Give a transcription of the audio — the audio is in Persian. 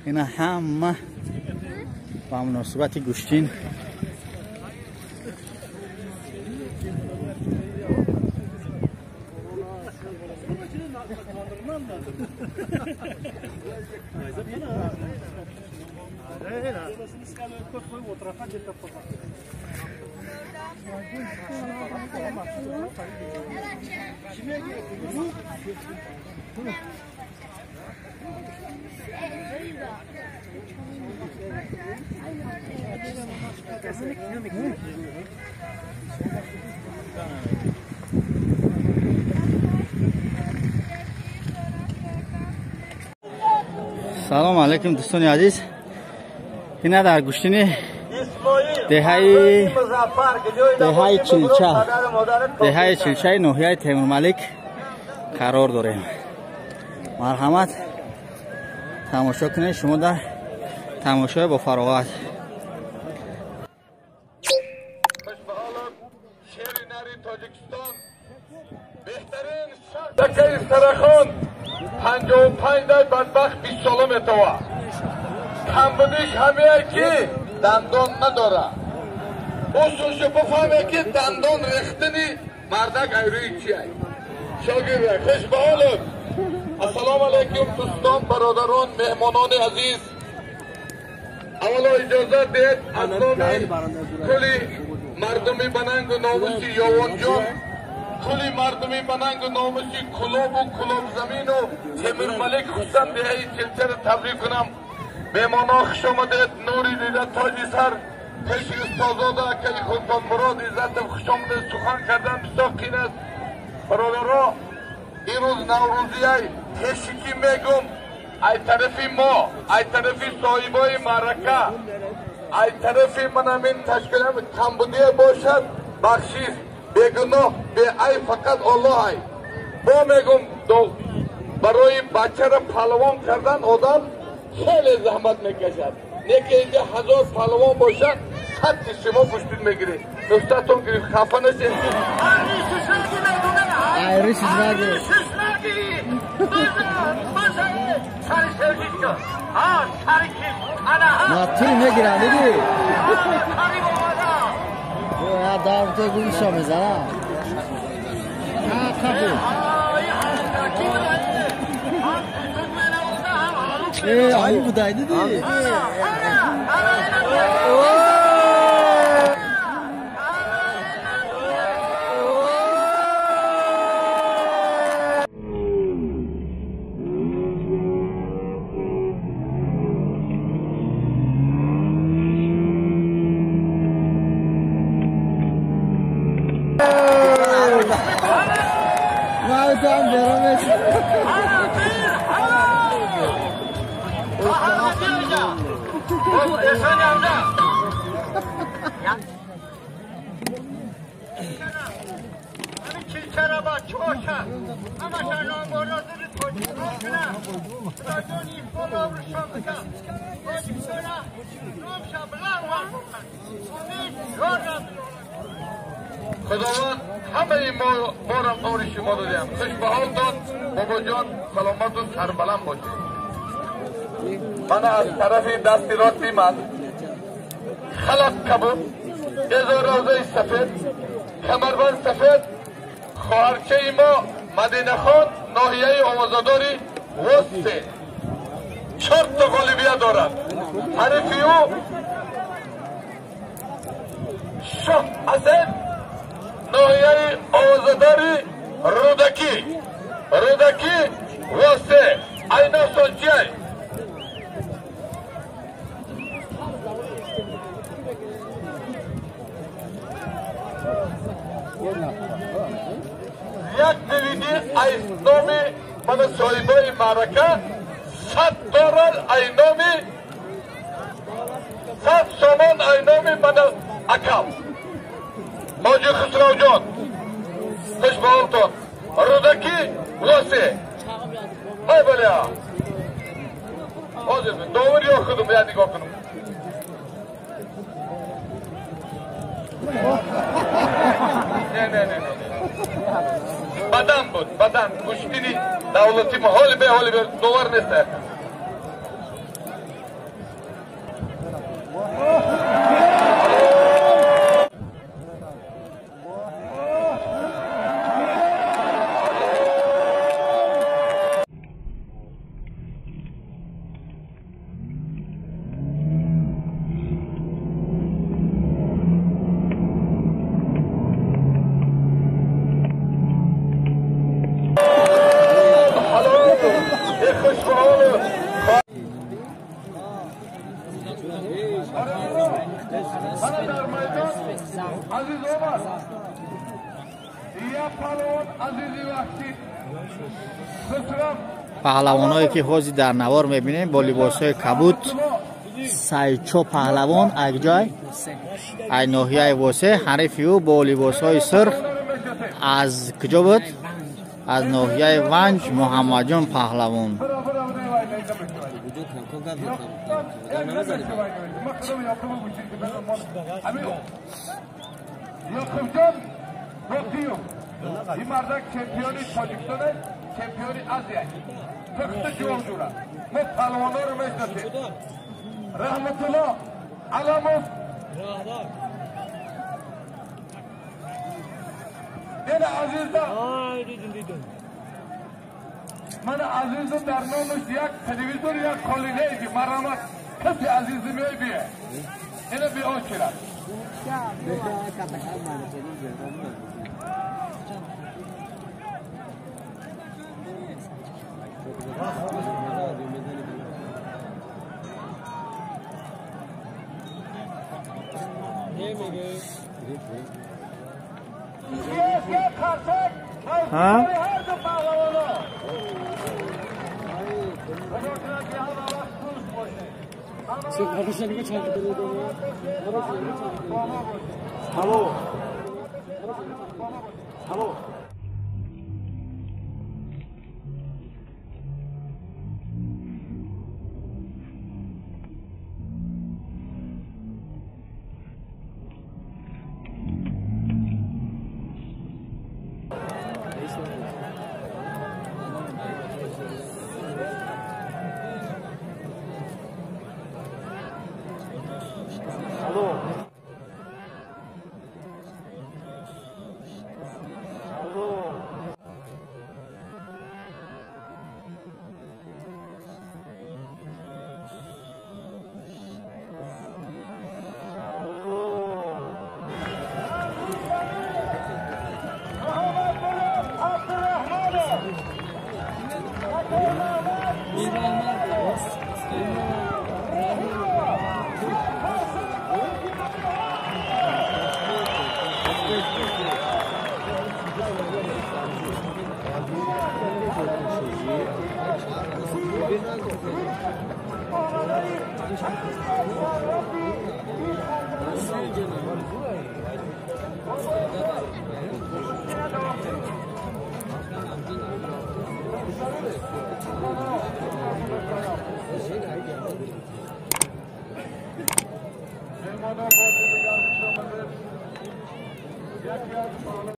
اینا همه با مناسبت گوشتین سلام علیکم دوستان عزیز. اینا در گوشتین دهه چلچه ناحیه تیمور ملک قرار داریم. مرحمت تماشا کنید شما در تماشای با فراغت. دکه سرخان 55 در بدبخت 20 سالم اتوا کمبودیش همه که دندان نداره اصوش بفهمه که دندان رختنی مردک ایروی چی هست شاگرده خوش به حالم. السلام علیکم دوستان برادران مهمانان عزیز. اولا اجازه دید از نام کلی مردمی بننگ و ناموسی یاوان جان کلی مردمی بننگ و ناموسی کلوب و کلوب زمین و تیمور ملک خصوصا دهه چلچه را تبریک کنم. مهمانا خوش آمدید. نوری دیده تاجی سر پیش استازاده که خودتان مراد عزت خوش آمدید. سخن کردن بسیار قین است. برادرها این روز نوروزی تشکی میگم ای طرفی ما ای طرفی صاحبای معرکه ای طرفی من همین تشکیلم کمبودیه باشد بخشیست بگناه به ای فقط الله ای با میگم برای بچه را پهلوان کردن آدم خیلی زحمت میکشد. نیکه اینجا 1000 پهلوان باشد خط شما پشتید میگیرید. نوشتتون گریف خفه نشید. ایریش نگی نه توی میگیرم دیدی یا دارم توی گوشا میزنم آیی بودای دیدی خداوند همه ما را قول شما دادیم. خوش به حالتان بابا جان سلامت و سربلند باشید. من از طرف دست راستی من خلق کبود ازارازه سفید کمربند سفید خواهرچه ما مدینه خان ناحیه آوازاداری وسته 4 تا غالبیه دارد. حریفی او شاه حسین ناحیه آوازاداری رودکی وسته اینا سنچیه یک دیویدی ایسنامی من صاحبای معرکه 100 دلار اینامی 100 سامان اینامی من اکم ماجی خسرو جان خوش به حالتان رودکی واسه های بلیا حاضر داوری ها خودم یا نگاه کنم نه بدن بود بدن گوشتینی دولتی ما حالی به دوار نیست پهلوانایی که حاضر در نوار میبینیم با لباسهای کبود سایچو پهلوان اگجای ای ناحیه واسه حریفی او با لباسهای سرخ از کجا بود؟ از ناحیه ونج محمد جان پهلوان این مردک چمپیونی تاجیکستان است چمپیونی آسیا فقط جواب جورا ما پهلوانا رو میشناسیم رحمت الله علاموف این عزیزم من عزیزم در نامش یک تلویزیون یک کالینه ای که مرامت کسی عزیزی میبیه اینو بیان کرد ها؟